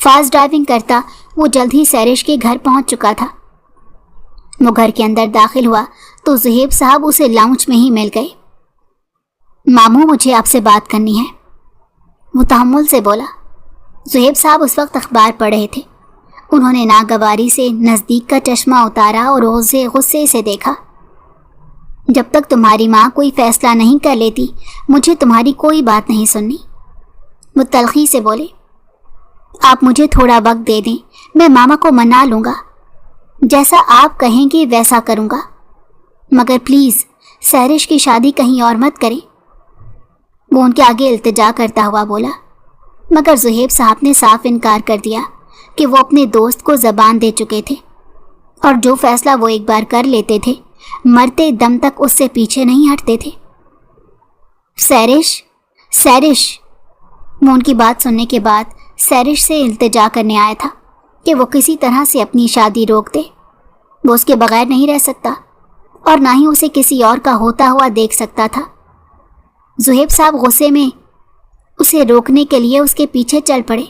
Fast driving کرتا وہ جلد ہی سیرش کے گھر پہنچ چکا تھا۔ وہ گھر کے اندر داخل ہوا تو زہیب صاحب اسے لاؤنج میں ہی مل گئے۔ ماموں، مجھے آپ سے بات کرنی ہے، وہ تحمل سے بولا۔ زہیب صاحب اس وقت اخبار پڑھ رہے تھے۔ انہوں نے ناگواری سے نزدیک کا چشمہ اتارا اور اسے غصے سے دیکھا۔ جب تک تمہاری ماں کوئی فیصلہ نہیں کر لیتی مجھے تمہاری کوئی بات نہیں سننی، وہ تلخی سے بولے۔ آپ مجھے تھوڑا وقت دے دیں، میں ماما کو منا لوں گا، جیسا آپ کہیں گے ویسا کروں گا، مگر پلیز سیرش کی شادی کہیں اور مت کریں، وہ ان کے آگے التجا کرتا ہوا بولا۔ مگر زہیب صاحب نے صاف انکار کر دیا کہ وہ اپنے دوست کو زبان دے چکے تھے اور جو فیصلہ وہ ایک بار کر لیتے تھے مرتے دم تک اس سے پیچھے نہیں ہٹتے تھے۔ سیرش، وہ ان کی بات سننے کے بعد سیرش سے التجا کرنے آیا تھا کہ وہ کسی طرح سے اپنی شادی روک دے۔ وہ اس کے بغیر نہیں رہ سکتا اور نہ ہی اسے کسی اور کا ہوتا ہوا دیکھ سکتا تھا۔ زہیب صاحب غصے میں اسے روکنے کے لیے اس کے پیچھے چل پڑے۔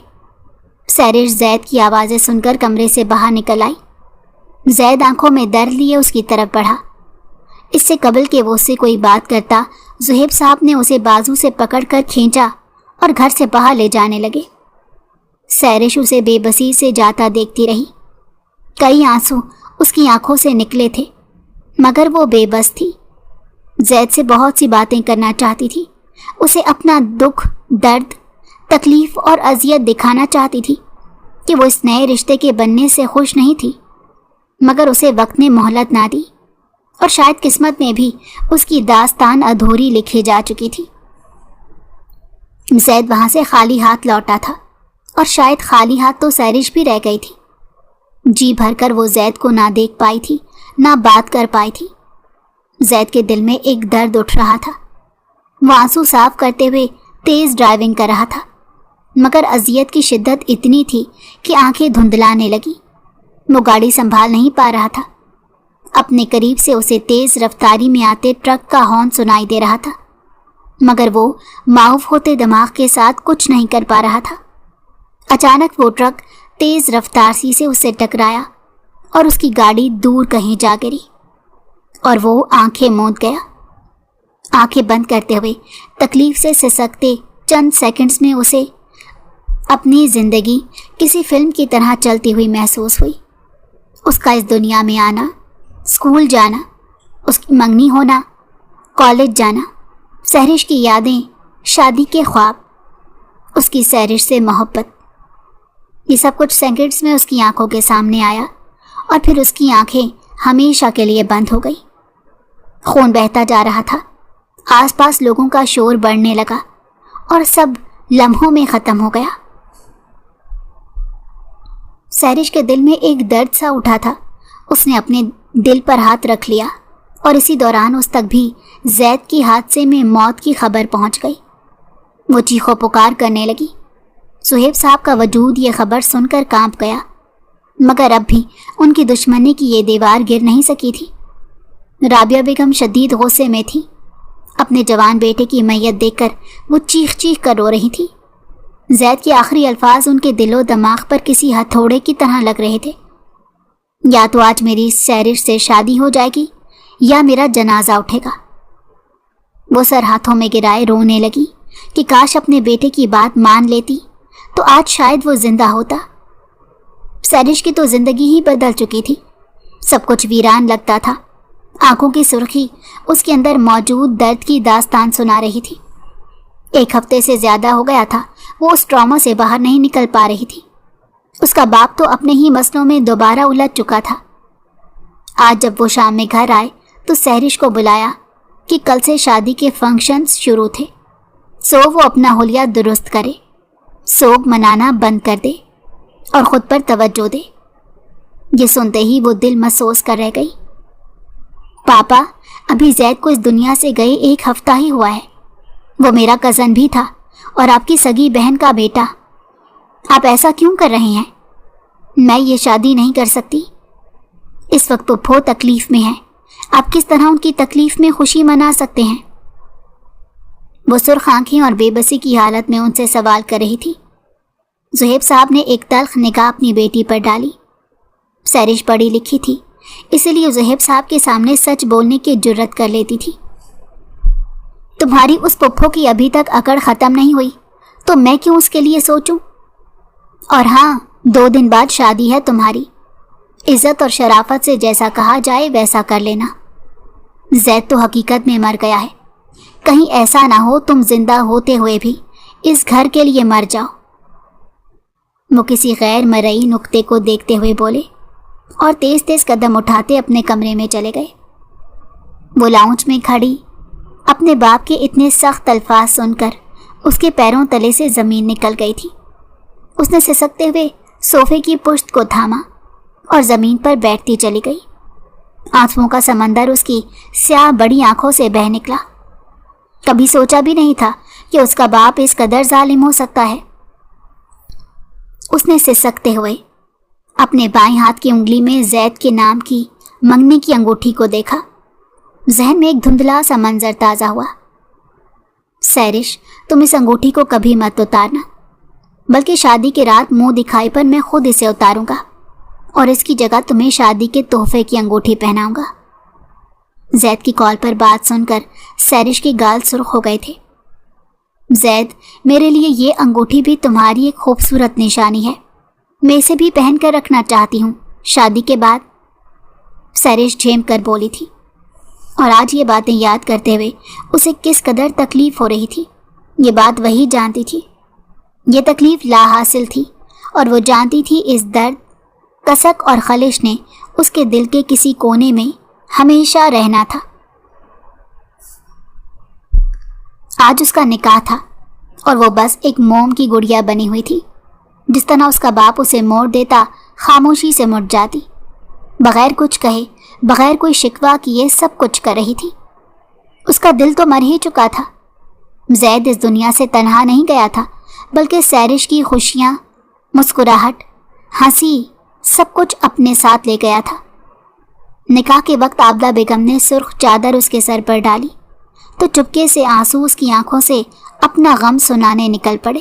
سیرش زید کی آوازیں سن کر کمرے سے باہر نکل آئی۔ زید آنکھوں میں درد لیے اس کی طرف بڑھا۔ اس سے قبل کہ وہ اس سے کوئی بات کرتا زہیب صاحب نے اسے بازو سے پکڑ کر کھینچا اور گھر سے باہر لے جانے لگے۔ سیرش اسے بے بسی سے جاتا دیکھتی رہی۔ کئی آنسو اس کی آنکھوں سے نکلے تھے مگر وہ بے بس تھی۔ زید سے بہت سی باتیں کرنا چاہتی تھی، اسے اپنا دکھ، درد، تکلیف اور اذیت دکھانا چاہتی تھی کہ وہ اس نئے رشتے کے بننے سے خوش نہیں تھی، مگر اسے وقت نے مہلت نہ دی اور شاید قسمت میں بھی اس کی داستان ادھوری لکھی جا چکی تھی۔ زید وہاں سے خالی ہاتھ لوٹا تھا اور شاید خالی ہاتھ تو سیرش بھی رہ گئی تھی۔ جی بھر کر وہ زید کو نہ دیکھ پائی تھی نہ بات کر پائی تھی۔ زید کے دل میں ایک درد اٹھ رہا تھا۔ وہ آنسو صاف کرتے ہوئے تیز ڈرائیونگ کر رہا تھا مگر اذیت کی شدت اتنی تھی کہ آنکھیں دھندلانے لگی۔ وہ گاڑی سنبھال نہیں پا رہا تھا۔ اپنے قریب سے اسے تیز رفتاری میں آتے ٹرک کا ہارن سنائی دے رہا تھا مگر وہ معاف ہوتے دماغ کے ساتھ کچھ نہیں کر پا رہا تھا۔ اچانک وہ ٹرک تیز رفتار سے اسے ٹکرایا اور اس کی گاڑی دور کہیں جا گری اور وہ آنکھیں موند گیا۔ آنکھیں بند کرتے ہوئے تکلیف سے سسکتے چند سیکنڈز میں اسے اپنی زندگی کسی فلم کی طرح چلتی ہوئی محسوس ہوئی۔ اس کا اس دنیا میں آنا، اسکول جانا، اس کی منگنی ہونا، کالج جانا، سیرش کی یادیں، شادی کے خواب، اس کی سیرش سے محبت، یہ سب کچھ سیکنڈز میں اس کی آنکھوں کے سامنے آیا اور پھر اس کی آنکھیں ہمیشہ کے لیے بند ہو گئی۔ خون بہتا جا رہا تھا، آس پاس لوگوں کا شور بڑھنے لگا اور سب لمحوں میں ختم ہو گیا۔ سیرش کے دل میں ایک درد سا اٹھا تھا۔ اس نے اپنے دل پر ہاتھ رکھ لیا اور اسی دوران اس تک بھی زید کی حادثے میں موت کی خبر پہنچ گئی۔ وہ چیخو پکار کرنے لگی۔ زہیب صاحب کا وجود یہ خبر سن کر کانپ گیا مگر اب بھی ان کی دشمنی کی یہ دیوار گر نہیں سکی تھی۔ رابعہ بیگم شدید غصے میں تھی۔ اپنے جوان بیٹے کی میت دیکھ کر وہ چیخ چیخ کر رو رہی تھی۔ زید کے آخری الفاظ ان کے دل و دماغ پر کسی ہتھوڑے کی طرح لگ رہے تھے۔ یا تو آج میری سیرش سے شادی ہو جائے گی یا میرا جنازہ اٹھے گا۔ وہ سر ہاتھوں میں گرائے رونے لگی کہ کاش اپنے بیٹے کی بات مان لیتی تو آج شاید وہ زندہ ہوتا۔ سیرش کی تو زندگی ہی بدل چکی تھی، سب کچھ ویران لگتا تھا۔ آنکھوں کی سرخی اس کے اندر موجود درد کی داستان سنا رہی تھی۔ ایک ہفتے سے زیادہ ہو گیا تھا وہ اس ٹراما سے باہر نہیں نکل پا رہی تھی۔ اس کا باپ تو اپنے ہی مسئلوں میں دوبارہ الجھ چکا تھا۔ آج جب وہ شام میں گھر آئے تو سیرش کو بلایا کہ کل سے شادی کے فنکشنز شروع تھے، سو وہ اپنا حلیہ درست کرے، سوگ منانا بند کر دے اور خود پر توجہ دے۔ یہ سنتے ہی وہ دل محسوس کر رہ گئی۔ پاپا، ابھی زید کو اس دنیا سے گئے ایک ہفتہ ہی ہوا ہے۔ وہ میرا کزن بھی تھا اور آپ کی سگی بہن کا بیٹا۔ آپ ایسا کیوں کر رہے ہیں؟ میں یہ شادی نہیں کر سکتی۔ اس وقت پھپھو تکلیف میں ہے، آپ کس طرح ان کی تکلیف میں خوشی منا سکتے ہیں؟ وہ سرخ آنکھیں اور بے بسی کی حالت میں ان سے سوال کر رہی تھی۔ زہیب صاحب نے ایک تلخ نگاہ اپنی بیٹی پر ڈالی۔ سیرش پڑھی لکھی تھی، اسی لیے زہیب صاحب کے سامنے سچ بولنے کی جرت کر لیتی تھی۔ تمہاری اس پپھو کی ابھی تک اکڑ ختم نہیں ہوئی تو میں کیوں اس کے لیے سوچوں؟ اور ہاں، 2 دن بعد شادی ہے تمہاری، عزت اور شرافت سے جیسا کہا جائے ویسا کر لینا۔ زید تو حقیقت میں مر گیا ہے، کہیں ایسا نہ ہو تم زندہ ہوتے ہوئے بھی اس گھر کے لیے مر جاؤ۔ وہ کسی غیر مرئی نقطے کو دیکھتے ہوئے بولے اور تیز تیز قدم اٹھاتے اپنے کمرے میں چلے گئے۔ وہ لاؤنج میں کھڑی اپنے باپ کے اتنے سخت الفاظ سن کر اس کے پیروں تلے سے زمین نکل گئی تھی۔ اس نے سسکتے ہوئے صوفے کی پشت کو تھاما اور زمین پر بیٹھتی چلی گئی۔ آنسوؤں کا سمندر اس کی سیاہ بڑی آنکھوں سے بہہ نکلا۔ کبھی سوچا بھی نہیں تھا کہ اس کا باپ اس قدر ظالم ہو سکتا ہے۔ اس نے سسکتے ہوئے اپنے بائیں ہاتھ کی انگلی میں زید کے نام کی منگنی کی انگوٹھی کو دیکھا۔ ذہن میں ایک دھندلا سا منظر تازہ ہوا۔ سیرش، تم اس انگوٹھی کو کبھی مت اتارنا، بلکہ شادی کی رات منہ دکھائی پر میں خود اسے اتاروں گا اور اس کی جگہ تمہیں شادی کے تحفے کی انگوٹھی پہناؤں گا۔ زید کی کال پر بات سن کر سیرش کی گال سرخ ہو گئے تھے۔ زید، میرے لیے یہ انگوٹھی بھی تمہاری ایک خوبصورت نشانی ہے، میں اسے بھی پہن کر رکھنا چاہتی ہوں شادی کے بعد، سیرش جھیم کر بولی تھی۔ اور آج یہ باتیں یاد کرتے ہوئے اسے کس قدر تکلیف ہو رہی تھی، یہ بات وہی جانتی تھی۔ یہ تکلیف لا حاصل تھی اور وہ جانتی تھی اس درد، کسک اور خلش نے اس کے دل کے کسی کونے میں ہمیشہ رہنا تھا۔ آج اس کا نکاح تھا اور وہ بس ایک موم کی گڑیا بنی ہوئی تھی۔ جس طرح اس کا باپ اسے موڑ دیتا خاموشی سے مٹ جاتی، بغیر کچھ کہے، بغیر کوئی شکوہ کیے سب کچھ کر رہی تھی۔ اس کا دل تو مر ہی چکا تھا۔ زید اس دنیا سے تنہا نہیں گیا تھا، بلکہ سیرش کی خوشیاں، مسکراہٹ، ہنسی، سب کچھ اپنے ساتھ لے گیا تھا۔ نکاح کے وقت عابدہ بیگم نے سرخ چادر اس کے سر پر ڈالی تو چپکے سے آنسو اس کی آنکھوں سے اپنا غم سنانے نکل پڑے۔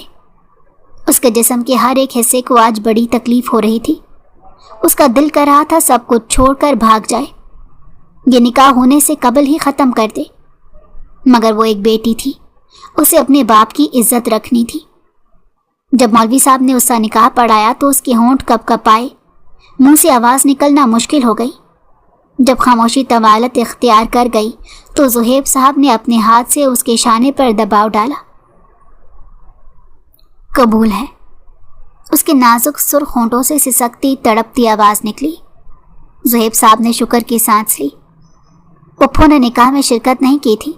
اس کے جسم کے ہر ایک حصے کو آج بڑی تکلیف ہو رہی تھی۔ اس کا دل کر رہا تھا سب کچھ چھوڑ کر بھاگ جائے، یہ نکاح ہونے سے قبل ہی ختم کر دے، مگر وہ ایک بیٹی تھی، اسے اپنے باپ کی عزت رکھنی تھی۔ جب مولوی صاحب نے اس کا نکاح پڑھایا تو اس کے ہونٹ کپ کپائے، منہ سے آواز نکلنا مشکل ہو گئی۔ جب خاموشی طوالت اختیار کر گئی تو زہیب صاحب نے اپنے ہاتھ سے اس کے شانے پر دباؤ ڈالا۔ قبول ہے، اس کے نازک سرخ ہونٹوں سے سسکتی تڑپتی آواز نکلی۔ زہیب صاحب نے شکر کی سانس لی۔ پپھو نے نکاح میں شرکت نہیں کی تھی۔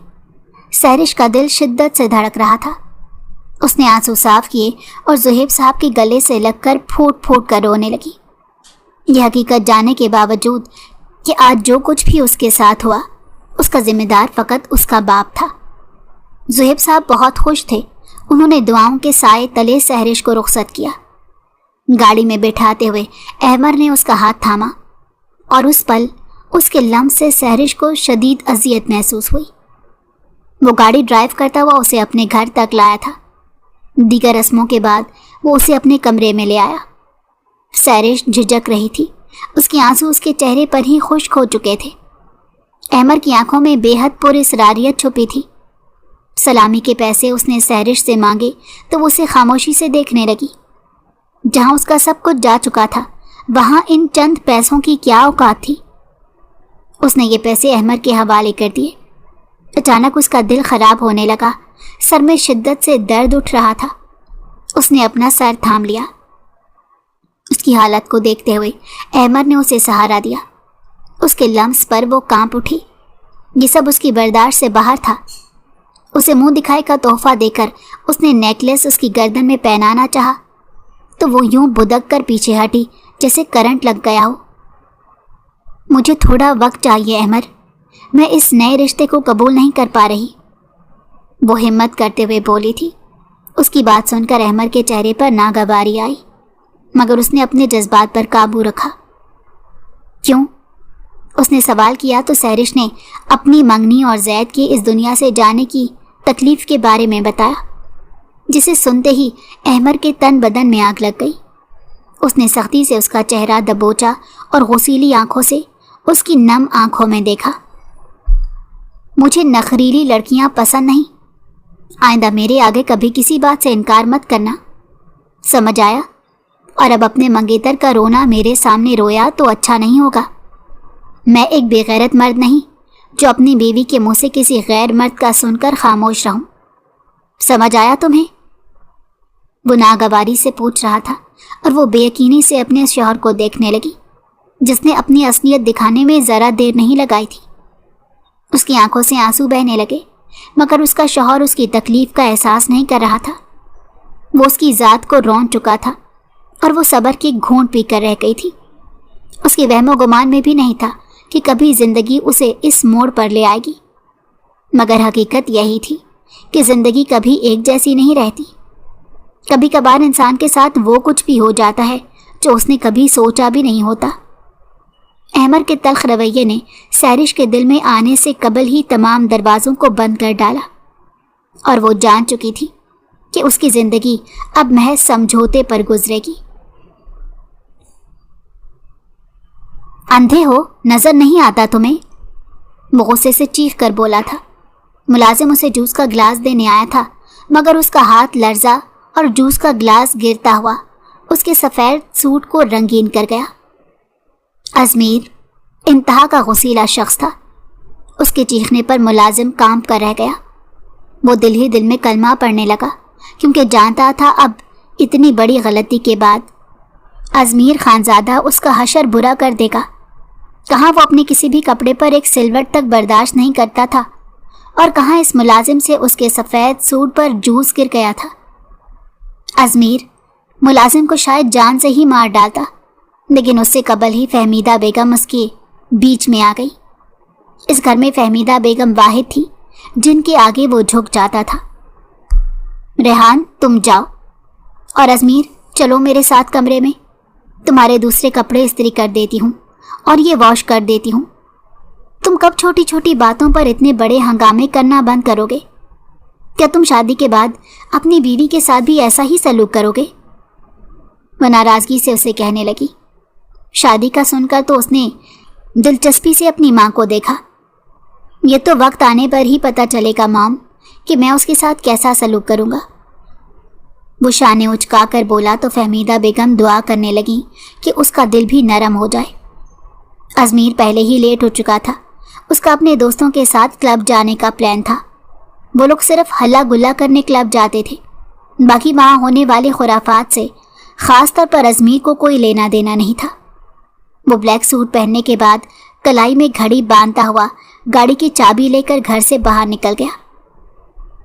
سیرش کا دل شدت سے دھڑک رہا تھا۔ اس نے آنسو صاف کیے اور زہیب صاحب کے گلے سے لگ کر پھوٹ پھوٹ کر رونے لگی۔ یہ حقیقت جاننے کے باوجود کہ آج جو کچھ بھی اس کے ساتھ ہوا، اس کا ذمہ دار فقط اس کا باپ تھا۔ زہیب صاحب بہت خوش تھے۔ انہوں نے دعاؤں کے سائے تلے سہرش کو رخصت کیا۔ گاڑی میں بٹھاتے ہوئے احمر نے اس کا ہاتھ تھاما اور اس پل اس کے لمس سے سہرش کو شدید اذیت محسوس ہوئی۔ وہ گاڑی ڈرائیو کرتا ہوا اسے اپنے گھر تک لایا تھا۔ دیگر رسموں کے بعد وہ اسے اپنے کمرے میں لے آیا۔ سہرش جھجک رہی تھی، اس کے آنسو اس کے چہرے پر ہی خشک ہو چکے تھے۔ احمر کی آنکھوں میں بے حد پر اسراریت چھپی تھی۔ سلامی کے پیسے اس نے سہرش سے مانگے تو وہ اسے خاموشی سے دیکھنے لگی۔ جہاں اس کا سب کچھ جا چکا تھا، وہاں ان چند پیسوں کی کیا اوقات تھی؟ اس نے یہ پیسے احمر کے حوالے کر دیے۔ اچانک اس کا دل خراب ہونے لگا، سر میں شدت سے درد اٹھ رہا تھا۔ اس نے اپنا سر تھام لیا۔ اس کی حالت کو دیکھتے ہوئے احمر نے اسے سہارا دیا۔ اس کے لمس پر وہ کانپ اٹھی۔ یہ سب اس کی برداشت سے باہر تھا۔ اسے منہ دکھائی کا تحفہ دے کر اس نے نیکلس اس کی گردن میں پہنانا چاہا تو وہ یوں بدک کر پیچھے ہٹی جیسے کرنٹ لگ گیا ہو۔ مجھے تھوڑا وقت چاہیے احمر، میں اس نئے رشتے کو قبول نہیں کر پا رہی، وہ ہمت کرتے ہوئے بولی تھی۔ اس کی بات سن کر احمر کے چہرے پر ناگواری آئی، مگر اس نے اپنے جذبات پر قابو رکھا۔ کیوں؟ اس نے سوال کیا تو سہرش نے اپنی منگنی اور زید کے اس دنیا سے جانے کی تکلیف کے بارے میں بتایا۔ جسے سنتے ہی احمر کے تن بدن میں آگ لگ گئی۔ اس نے سختی سے اس کا چہرہ دبوچا اور غسیلی آنکھوں سے اس کی نم آنکھوں میں دیکھا۔ مجھے نخریلی لڑکیاں پسند نہیں، آئندہ میرے آگے کبھی کسی بات سے انکار مت کرنا، سمجھ آیا؟ اور اب اپنے منگیتر کا رونا میرے سامنے رویا تو اچھا نہیں ہوگا۔ میں ایک بے غیرت مرد نہیں جو اپنی بیوی کے منہ سے کسی غیر مرد کا سن کر خاموش رہوں، سمجھ آیا تمہیں؟ وہ ناگواری سے پوچھ رہا تھا اور وہ بے یقینی سے اپنے شوہر کو دیکھنے لگی جس نے اپنی اصلیت دکھانے میں ذرا دیر نہیں لگائی تھی۔ اس کی آنکھوں سے آنسو بہنے لگے، مگر اس کا شوہر اس کی تکلیف کا احساس نہیں کر رہا تھا۔ وہ اس کی ذات کو رون چکا تھا اور وہ صبر کی گھونٹ پی کر رہ گئی تھی۔ اس کے وہم و گمان میں بھی نہیں تھا کہ کبھی زندگی اسے اس موڑ پر لے آئے گی، مگر حقیقت یہی تھی کہ زندگی کبھی ایک جیسی نہیں رہتی۔ کبھی کبھار انسان کے ساتھ وہ کچھ بھی ہو جاتا ہے جو اس نے کبھی سوچا بھی نہیں ہوتا۔ احمر کے تلخ رویے نے سیرش کے دل میں آنے سے قبل ہی تمام دروازوں کو بند کر ڈالا، اور وہ جان چکی تھی کہ اس کی زندگی اب محض سمجھوتے پر گزرے گی۔ اندھے ہو، نظر نہیں آتا تمہیں؟ وہ غصے سے چیخ کر بولا تھا۔ ملازم اسے جوس کا گلاس دینے آیا تھا، مگر اس کا ہاتھ لرزا اور جوس کا گلاس گرتا ہوا اس کے سفید سوٹ کو رنگین کر گیا۔ ازمیر انتہا کا غصیلا شخص تھا۔ اس کے چیخنے پر ملازم کانپ کر رہ گیا۔ وہ دل ہی دل میں کلمہ پڑھنے لگا، کیونکہ جانتا تھا اب اتنی بڑی غلطی کے بعد ازمیر خانزادہ اس کا حشر برا کر دے گا۔ کہاں وہ اپنے کسی بھی کپڑے پر ایک سلوٹ تک برداشت نہیں کرتا تھا، اور کہاں اس ملازم سے اس کے سفید سوٹ پر جوس گر گیا تھا۔ ازمیر ملازم کو شاید جان سے ہی مار ڈالتا، لیکن اس سے قبل ہی فہمیدہ بیگم اس کے بیچ میں آ گئی۔ اس گھر میں فہمیدہ بیگم واحد تھی جن کے آگے وہ جھک جاتا تھا۔ ریحان تم جاؤ، اور ازمیر چلو میرے ساتھ کمرے میں، تمہارے دوسرے کپڑے استری کر دیتی ہوں اور یہ واش کر دیتی ہوں۔ تم کب چھوٹی چھوٹی باتوں پر اتنے بڑے ہنگامے کرنا بند کرو گے؟ کیا تم شادی کے بعد اپنی بیوی کے ساتھ بھی ایسا ہی سلوک کرو گے؟ وہ ناراضگی سے اسے کہنے لگی۔ شادی کا سن کر تو اس نے دلچسپی سے اپنی ماں کو دیکھا۔ یہ تو وقت آنے پر ہی پتہ چلے گا مام کہ میں اس کے ساتھ کیسا سلوک کروں گا۔ وہ شانے اچکا کر بولا تو فہمیدہ بیگم دعا کرنے لگی کہ اس کا دل بھی نرم ہو جائے۔ ازمیر پہلے ہی لیٹ ہو چکا تھا۔ اس کا اپنے دوستوں کے ساتھ کلب جانے کا پلان تھا۔ وہ لوگ صرف ہلا گلا کرنے کلب جاتے تھے، باقی وہاں ہونے والے خرافات سے خاص طور پر ازمیر کو کوئی لینا دینا نہیں تھا۔ وہ بلیک سوٹ پہننے کے بعد کلائی میں گھڑی باندھتا ہوا گاڑی کی چابی لے کر گھر سے باہر نکل گیا۔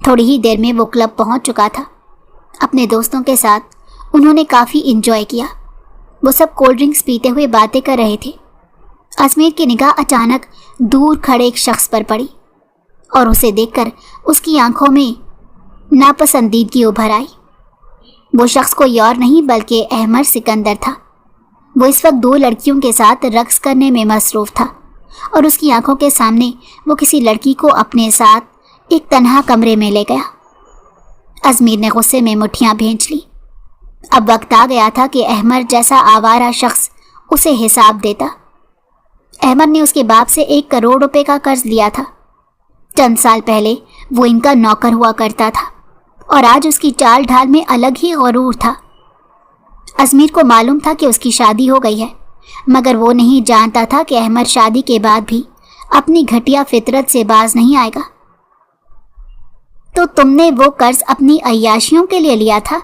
تھوڑی ہی دیر میں وہ کلب پہنچ چکا تھا۔ اپنے دوستوں کے ساتھ انہوں نے کافی انجوائے کیا۔ وہ سب کولڈ ڈرنکس پیتے ہوئے باتیں کر رہے تھے۔ ازمیر کی نگاہ اچانک دور کھڑے ایک شخص پر پڑی، اور اسے دیکھ کر اس کی آنکھوں میں ناپسندیدگی ابھر آئی۔ وہ شخص کوئی اور نہیں بلکہ احمر سکندر تھا۔ وہ اس وقت 2 لڑکیوں کے ساتھ رقص کرنے میں مصروف تھا، اور اس کی آنکھوں کے سامنے وہ کسی لڑکی کو اپنے ساتھ ایک تنہا کمرے میں لے گیا۔ ازمیر نے غصے میں مٹھیاں بھینچ لی۔ اب وقت آ گیا تھا کہ احمر جیسا آوارہ شخص اسے حساب دیتا۔ احمر نے اس کے باپ سے 1 کروڑ روپے کا قرض لیا تھا۔ چند سال پہلے وہ ان کا نوکر ہوا کرتا تھا، اور آج اس کی چال ڈھال میں الگ ہی غرور تھا۔ ازمیر کو معلوم تھا کہ اس کی شادی ہو گئی ہے، مگر وہ نہیں جانتا تھا کہ احمر شادی کے بعد بھی اپنی گھٹیا فطرت سے باز نہیں آئے گا۔ تو تم نے وہ قرض اپنی عیاشیوں کے لیے لیا تھا؟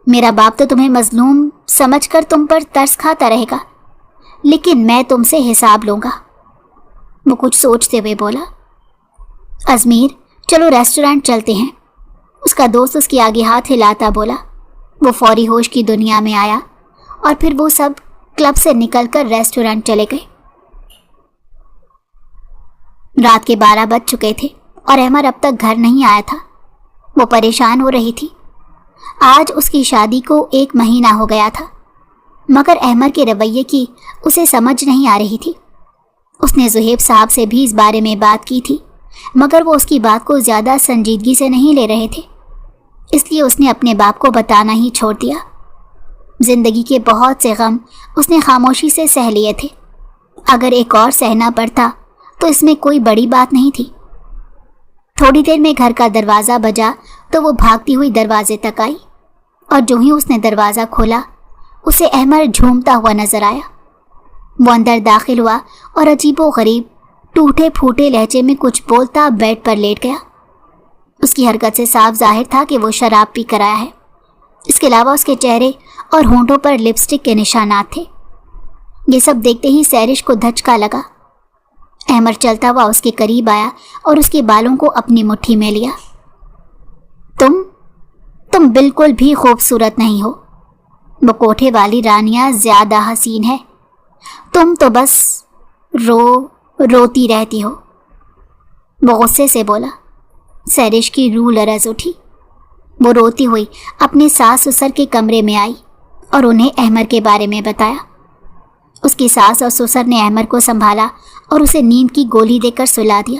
میرا باپ تو تمہیں مظلوم سمجھ کر تم پر ترس کھاتا رہے گا، لیکن میں تم سے حساب لوں گا۔ وہ کچھ سوچتے ہوئے بولا۔ ازمیر چلو ریسٹورانٹ چلتے ہیں، اس کا دوست اس کے آگے ہاتھ ہلاتا بولا۔ وہ فوری ہوش کی دنیا میں آیا، اور پھر وہ سب کلب سے نکل کر ریسٹورانٹ چلے گئے۔ رات کے 12 بج چکے تھے اور احمر اب تک گھر نہیں آیا تھا۔ وہ پریشان ہو رہی تھی۔ آج اس کی شادی کو 1 مہینہ ہو گیا تھا، مگر احمر کے رویے کی اسے سمجھ نہیں آ رہی تھی۔ اس نے زہیب صاحب سے بھی اس بارے میں بات کی تھی، مگر وہ اس کی بات کو زیادہ سنجیدگی سے نہیں لے رہے تھے۔ اس لیے اس نے اپنے باپ کو بتانا ہی چھوڑ دیا۔ زندگی کے بہت سے غم اس نے خاموشی سے سہ لیے تھے۔ اگر ایک اور سہنا پڑتا تو اس میں کوئی بڑی بات نہیں تھی۔ تھوڑی دیر میں گھر کا دروازہ بجا تو وہ بھاگتی ہوئی دروازے تک آئی، اور جو ہی اس نے دروازہ کھولا اسے احمر جھومتا ہوا نظر آیا۔ وہ اندر داخل ہوا اور عجیب و غریب ٹوٹے پھوٹے لہجے میں کچھ بولتا بیڈ پر لیٹ گیا۔ اس کی حرکت سے صاف ظاہر تھا کہ وہ شراب پی کر آیا ہے۔ اس کے علاوہ اس کے چہرے اور ہونٹوں پر لپسٹک کے نشانات تھے۔ یہ سب دیکھتے ہی سیرش کو دھچکا لگا۔ احمر چلتا ہوا اس کے قریب آیا اور اس کے بالوں کو اپنی مٹھی میں لیا۔ تم بالکل بھی خوبصورت نہیں ہو۔ وہ کوٹھے والی رانیہ زیادہ حسین ہے، تم تو بس روتی رہتی ہو۔ وہ غصے سے بولا۔ سیرش کی روح لرز اٹھی۔ وہ روتی ہوئی اپنے ساس سسر کے کمرے میں آئی اور انہیں احمر کے بارے میں بتایا۔ اس کی ساس اور سسر نے احمر کو سنبھالا اور اسے نیند کی گولی دے کر سلا دیا۔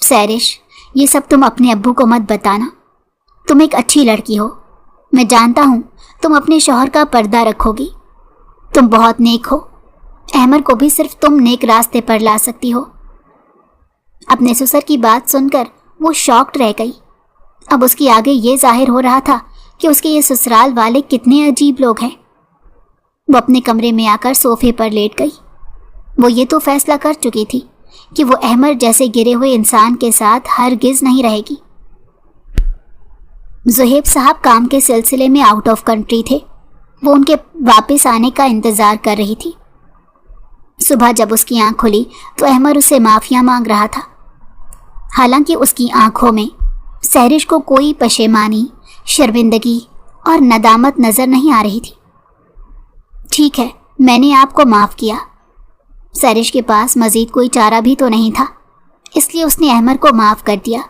سیرش، یہ سب تم اپنے ابو کو مت بتانا۔ تم ایک اچھی لڑکی ہو، میں جانتا ہوں تم اپنے شوہر کا پردہ رکھو گی۔ تم بہت نیک ہو، احمر کو بھی صرف تم نیک راستے پر لا سکتی ہو۔ اپنے سسر کی بات سن کر وہ شاکڈ رہ گئی۔ اب اس کی آگے یہ ظاہر ہو رہا تھا کہ اس کے یہ سسرال والے کتنے عجیب لوگ ہیں۔ وہ اپنے کمرے میں آ کر صوفے پر لیٹ گئی۔ وہ یہ تو فیصلہ کر چکی تھی کہ وہ احمر جیسے گرے ہوئے انسان کے ساتھ ہرگز نہیں رہے گی۔ زہیب صاحب کام کے سلسلے میں آؤٹ آف کنٹری تھے۔ وہ ان کے واپس آنے کا انتظار کر رہی تھی۔ صبح جب اس کی آنکھ کھلی تو احمر اسے معافیاں مانگ رہا تھا، حالانکہ اس کی آنکھوں میں سیرش کو کوئی پشیمانی، شرمندگی اور ندامت نظر نہیں آ رہی تھی۔ ٹھیک ہے، میں نے آپ کو معاف کیا۔ سیرش کے پاس مزید کوئی چارہ بھی تو نہیں تھا، اس لیے اس نے احمر کو معاف کر دیا۔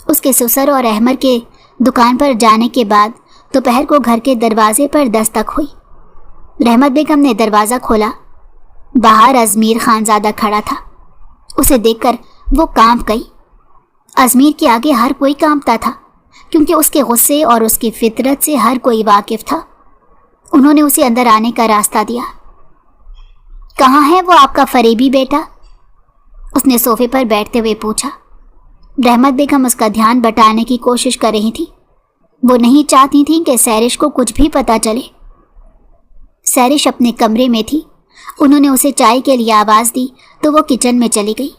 اس کے سسر اور احمر کے دکان پر جانے کے بعد دوپہر کو گھر کے دروازے پر دستک ہوئی۔ رحمت بیگم نے دروازہ کھولا۔ باہر ازمیر خانزادہ کھڑا تھا۔ اسے دیکھ کر وہ کانپ گئی۔ ازمیر کے آگے ہر کوئی کانپتا تھا، کیونکہ اس کے غصے اور اس کی فطرت سے ہر کوئی واقف تھا۔ انہوں نے اسے اندر آنے کا راستہ دیا۔ کہاں ہے وہ آپ کا فریبی بیٹا؟ اس نے صوفے پر بیٹھتے ہوئے پوچھا۔ رحمت بیگم اس کا دھیان بٹانے کی کوشش کر رہی تھی۔ وہ نہیں چاہتی تھیں کہ سیرش کو کچھ بھی پتہ چلے۔ سیرش اپنے کمرے میں تھی۔ انہوں نے اسے چائے کے لیے آواز دی تو وہ کچن میں چلی گئی۔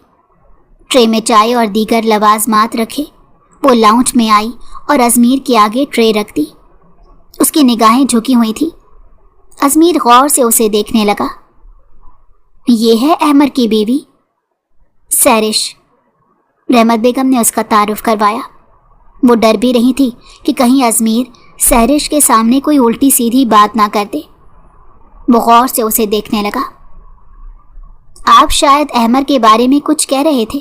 ٹرے میں چائے اور دیگر لوازمات رکھے۔ وہ لاؤنج میں آئی اور ازمیر کے آگے ٹرے رکھ دی۔ اس کی نگاہیں جھکی ہوئی تھی۔ ازمیر غور سے اسے دیکھنے لگا۔ یہ ہے احمر کی بیوی سیرش۔ رحمت بیگم نے اس کا تعارف کروایا۔ وہ ڈر بھی رہی تھی کہ کہیں ازمیر سیرش کے سامنے کوئی الٹی سیدھی بات نہ کر دے۔ وہ غور سے اسے دیکھنے لگا۔ آپ شاید احمر کے بارے میں کچھ کہہ رہے تھے۔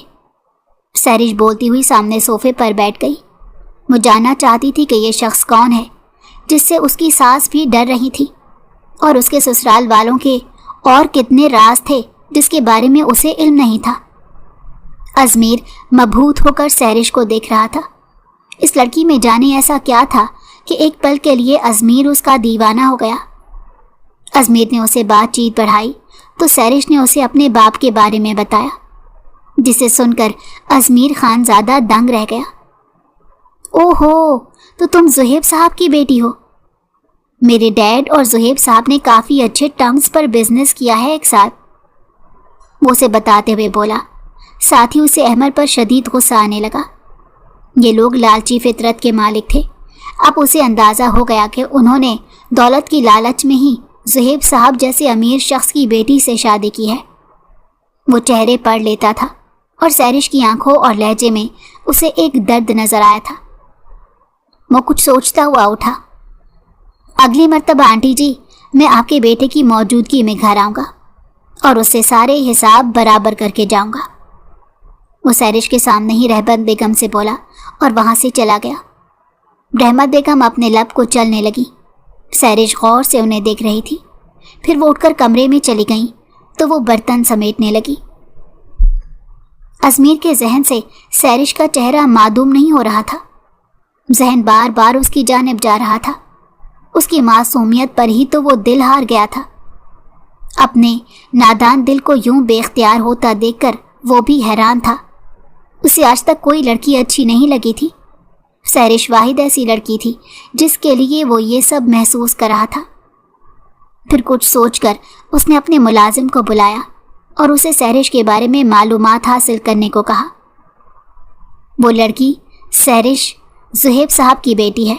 سیرش بولتی ہوئی سامنے صوفے پر بیٹھ گئی۔ وہ جاننا چاہتی تھی کہ یہ شخص کون ہے جس سے اس کی ساس بھی ڈر رہی تھی، اور اس کے سسرال والوں کے اور کتنے راز تھے جس کے بارے میں اسے علم نہیں تھا۔ ازمیر مبہوت ہو کر سیرش کو دیکھ رہا تھا۔ اس لڑکی میں جانے ایسا کیا تھا کہ ایک پل کے لیے ازمیر اس کا دیوانہ ہو گیا۔ ازمیر نے اسے بات چیت بڑھائی تو سیرش نے اسے اپنے باپ کے بارے میں بتایا، جسے سن کر ازمیر خان زیادہ دنگ رہ گیا۔ اوہو، تو تم زہیب صاحب کی بیٹی ہو۔ میرے ڈیڈ اور زہیب صاحب نے کافی اچھے ٹرمز پر بزنس کیا ہے ایک ساتھ، وہ اسے بتاتے ہوئے بولا۔ ساتھ ہی اسے احمر پر شدید غصہ آنے لگا۔ یہ لوگ لالچی فطرت کے مالک تھے۔ اب اسے اندازہ ہو گیا کہ انہوں نے دولت کی لالچ میں ہی زہیب صاحب جیسے امیر شخص کی بیٹی سے شادی کی ہے۔ وہ چہرے پڑھ لیتا تھا اور سیرش کی آنکھوں اور لہجے میں اسے ایک درد نظر آیا تھا۔ وہ کچھ سوچتا ہوا اٹھا۔ اگلی مرتبہ آنٹی جی، میں آپ کے بیٹے کی موجودگی میں گھر آؤں گا اور اس سے سارے حساب برابر کر کے جاؤں گا۔ وہ سیرش کے سامنے ہی رحمت بیگم سے بولا اور وہاں سے چلا گیا۔ رحمت بیگم اپنے لب کو چلنے لگی۔ سیرش غور سے انہیں دیکھ رہی تھی۔ پھر وہ اٹھ کر کمرے میں چلی گئیں تو وہ برتن سمیٹنے لگی۔ ازمیر کے ذہن سے سیرش کا چہرہ معدوم نہیں ہو رہا تھا۔ ذہن بار بار اس کی جانب جا رہا تھا۔ اس کی معصومیت پر ہی تو وہ دل ہار گیا تھا۔ اپنے نادان دل کو یوں بے اختیار ہوتا دیکھ کر وہ بھی حیران تھا۔ اسے آج تک کوئی لڑکی اچھی نہیں لگی تھی۔ سحرش واحد ایسی لڑکی تھی جس کے لیے وہ یہ سب محسوس کر رہا تھا۔ پھر کچھ سوچ کر اس نے اپنے ملازم کو بلایا اور اسے سحرش کے بارے میں معلومات حاصل کرنے کو کہا۔ وہ لڑکی سحرش زہیب صاحب کی بیٹی ہے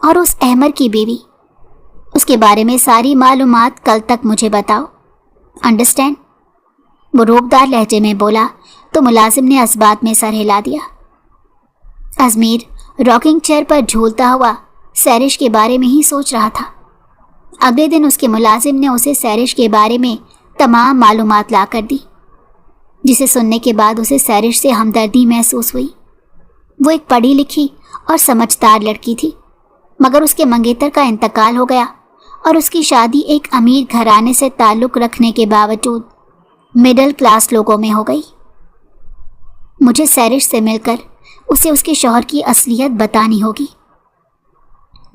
اور اس احمر کی بیوی۔ اس کے بارے میں ساری معلومات کل تک مجھے بتاؤ، انڈرسٹینڈ؟ وہ روبدار لہجے میں بولا تو ملازم نے اس بات میں سر ہلا دیا۔ ازمیر راکنگ چیئر پر جھولتا ہوا سحرش کے بارے میں ہی سوچ رہا تھا۔ اگلے دن اس کے ملازم نے اسے سحرش کے بارے میں تمام معلومات لا کر دی، جسے سننے کے بعد اسے سحرش سے ہمدردی محسوس ہوئی۔ وہ ایک پڑھی لکھی اور سمجھدار لڑکی تھی، مگر اس کے منگیتر کا انتقال ہو گیا اور اس کی شادی ایک امیر گھرانے سے تعلق رکھنے کے باوجود مڈل کلاس لوگوں میں ہو گئی۔ مجھے سحرش سے مل کر اسے اس کے شوہر کی اصلیت بتانی ہوگی،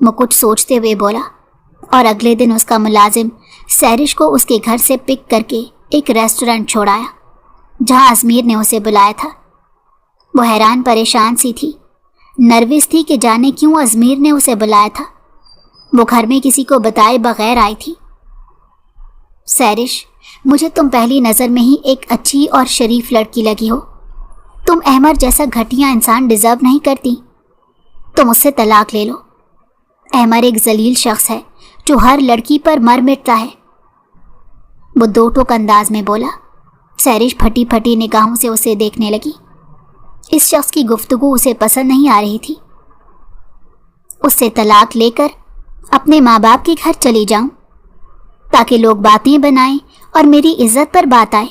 وہ کچھ سوچتے ہوئے بولا، اور اگلے دن اس کا ملازم سحرش کو اس کے گھر سے پک کر کے ایک ریسٹورنٹ چھوڑایا جہاں ازمیر نے اسے بلایا تھا۔ وہ حیران پریشان سی تھی، نروس تھی کہ جانے کیوں ازمیر نے اسے بلایا تھا۔ وہ گھر میں کسی کو بتائے بغیر آئی تھی۔ سحرش، مجھے تم پہلی نظر میں ہی ایک اچھی اور شریف لڑکی لگی ہو۔ تم احمر جیسا گھٹیا انسان ڈیزرو نہیں کرتی۔ تم اس سے طلاق لے لو۔ احمر ایک ذلیل شخص ہے جو ہر لڑکی پر مر مٹتا ہے۔ وہ دو ٹوک انداز میں بولا۔ سحرش پھٹی پھٹی نگاہوں سے اسے دیکھنے لگی۔ اس شخص کی گفتگو اسے پسند نہیں آ رہی تھی۔ اس سے طلاق لے کر اپنے ماں باپ کے گھر چلی جاؤں تاکہ لوگ باتیں بنائیں اور میری عزت پر بات آئے،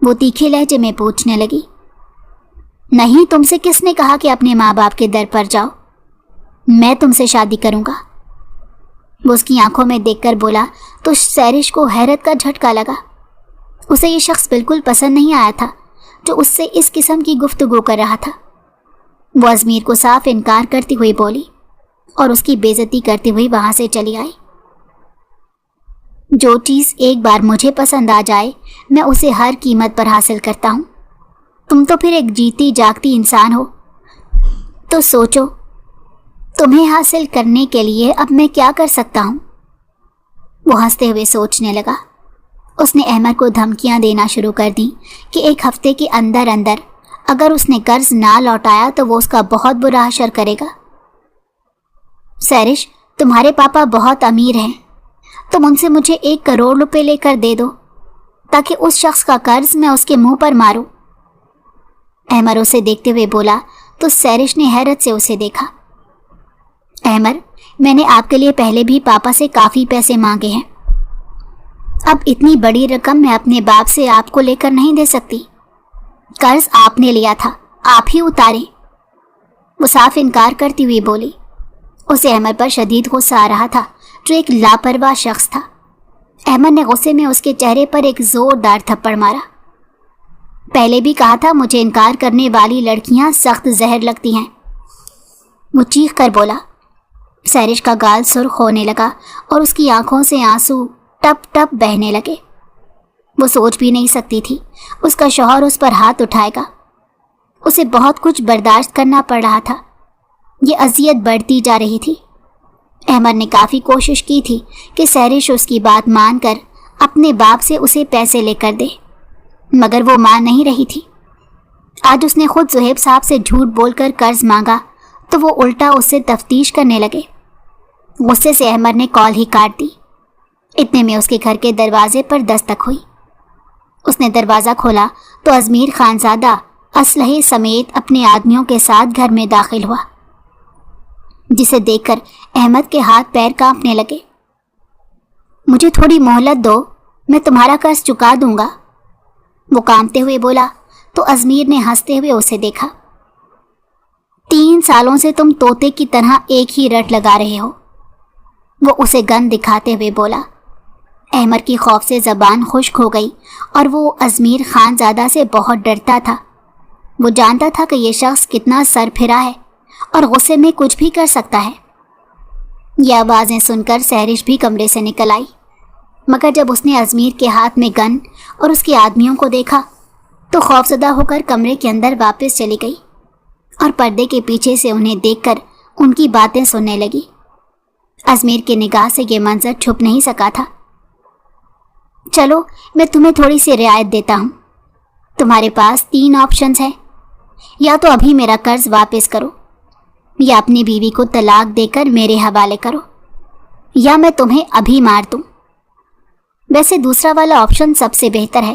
وہ تیکھے لہجے میں پوچھنے لگی۔ نہیں، تم سے کس نے کہا کہ اپنے ماں باپ کے در پر جاؤ؟ میں تم سے شادی کروں گا۔ وہ اس کی آنکھوں میں دیکھ کر بولا تو سحرش کو حیرت کا جھٹکا لگا۔ اسے یہ شخص بالکل پسند نہیں آیا تھا جو اس سے اس قسم کی گفتگو کر رہا تھا۔ وہ ازمیر کو صاف انکار کرتی ہوئی بولی اور اس کی بے عزتی کرتی ہوئی وہاں سے چلی آئی۔ جو چیز ایک بار مجھے پسند آ جائے میں اسے ہر قیمت پر حاصل کرتا ہوں۔ تم تو پھر ایک جیتی جاگتی انسان ہو، تو سوچو تمہیں حاصل کرنے کے لیے اب میں کیا کر سکتا ہوں؟ وہ ہنستے ہوئے سوچنے لگا۔ اس نے احمر کو دھمکیاں دینا شروع کر دیں کہ ایک ہفتے کے اندر اندر اگر اس نے قرض نہ لوٹایا تو وہ اس کا بہت برا حشر کرے گا۔ سحرش، تمہارے پاپا بہت امیر ہیں، تم ان سے مجھے 1 کروڑ روپے لے کر دے دو تاکہ اس شخص کا قرض میں اس کے منہ پر ماروں۔ احمر اسے دیکھتے ہوئے بولا تو سحرش نے حیرت سے اسے دیکھا۔ احمر، میں نے آپ کے لیے پہلے بھی پاپا سے کافی پیسے مانگے ہیں، اب اتنی بڑی رقم میں اپنے باپ سے آپ کو لے کر نہیں دے سکتی۔ قرض آپ نے لیا تھا، آپ ہی اتاریں۔ وہ صاف انکار کرتی ہوئی بولی۔ اسے احمر پر شدید غصہ آ رہا تھا جو ایک لاپرواہ شخص تھا۔ احمر نے غصے میں اس کے چہرے پر ایک زوردار تھپڑ مارا۔ پہلے بھی کہا تھا مجھے انکار کرنے والی لڑکیاں سخت زہر لگتی ہیں، وہ چیخ کر بولا۔ سحرش کا گال سرخ ہونے لگا اور اس کی آنکھوں سے آنسو ٹپ ٹپ بہنے لگے۔ وہ سوچ بھی نہیں سکتی تھی اس کا شوہر اس پر ہاتھ اٹھائے گا۔ اسے بہت کچھ برداشت کرنا پڑ رہا تھا، یہ اذیت بڑھتی جا رہی تھی۔ احمر نے کافی کوشش کی تھی کہ سحرش اس کی بات مان کر اپنے باپ سے اسے پیسے لے کر دے، مگر وہ مان نہیں رہی تھی۔ آج اس نے خود زہیب صاحب سے جھوٹ بول کر قرض مانگا تو وہ الٹا اس سے تفتیش کرنے لگے۔ غصے سے احمر نے کال ہی کاٹ دی۔ اتنے میں اس کے گھر کے دروازے پر دستک ہوئی۔ اس نے دروازہ کھولا تو ازمیر خانزادہ اسلحے سمیت اپنے آدمیوں کے ساتھ گھر میں داخل ہوا، جسے دیکھ کر احمد کے ہاتھ پیر کانپنے لگے۔ مجھے تھوڑی مہلت دو، میں تمہارا قرض چکا دوں گا، وہ کانپتے ہوئے بولا تو ازمیر نے ہنستے ہوئے اسے دیکھا۔ 3 سالوں سے تم طوطے کی طرح ایک ہی رٹ لگا رہے ہو، وہ اسے گن دکھاتے ہوئے بولا۔ احمر کی خوف سے زبان خشک ہو گئی اور وہ ازمیر خان زادہ سے بہت ڈرتا تھا۔ وہ جانتا تھا کہ یہ شخص کتنا سر پھرا ہے اور غصے میں کچھ بھی کر سکتا ہے۔ یہ آوازیں سن کر سہرش بھی کمرے سے نکل آئی، مگر جب اس نے ازمیر کے ہاتھ میں گن اور اس کے آدمیوں کو دیکھا تو خوفزدہ ہو کر کمرے کے اندر واپس چلی گئی اور پردے کے پیچھے سے انہیں دیکھ کر ان کی باتیں سننے لگی۔ ازمیر کی نگاہ سے یہ منظر چھپ نہیں سکا تھا۔ چلو میں تمہیں تھوڑی سی رعایت دیتا ہوں، تمہارے پاس 3 آپشنز ہیں، یا تو ابھی میرا قرض واپس کرو، یا اپنی بیوی کو طلاق دے کر میرے حوالے کرو، یا میں تمہیں ابھی مار دوں۔ ویسے دوسرا والا آپشن سب سے بہتر ہے،